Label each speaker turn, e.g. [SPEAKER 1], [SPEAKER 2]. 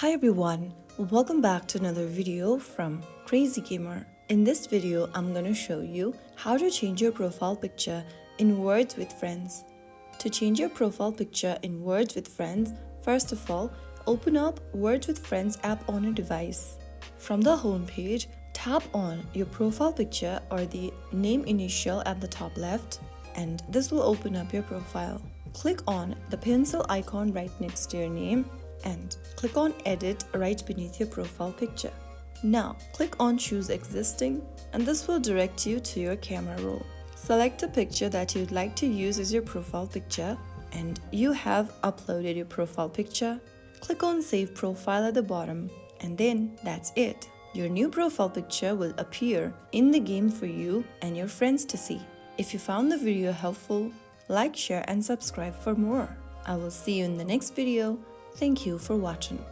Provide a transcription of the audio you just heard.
[SPEAKER 1] Hi everyone, welcome back to another video from Crazy Gamer. In this video, I'm gonna show you how to change your profile picture in Words with Friends. To change your profile picture in Words with Friends, first of all, open up Words with Friends app on your device. From the home page, tap on your profile picture or the name initial at the top left, and this will open up your profile. Click on the pencil icon right next to your name and click on Edit right beneath your profile picture. Now, click on Choose Existing and this will direct you to your camera roll. Select a picture that you'd like to use as your profile picture and you have uploaded your profile picture. Click on Save Profile at the bottom and then that's it. Your new profile picture will appear in the game for you and your friends to see. If you found the video helpful, like, share and subscribe for more. I will see you in the next video. Thank you for watching.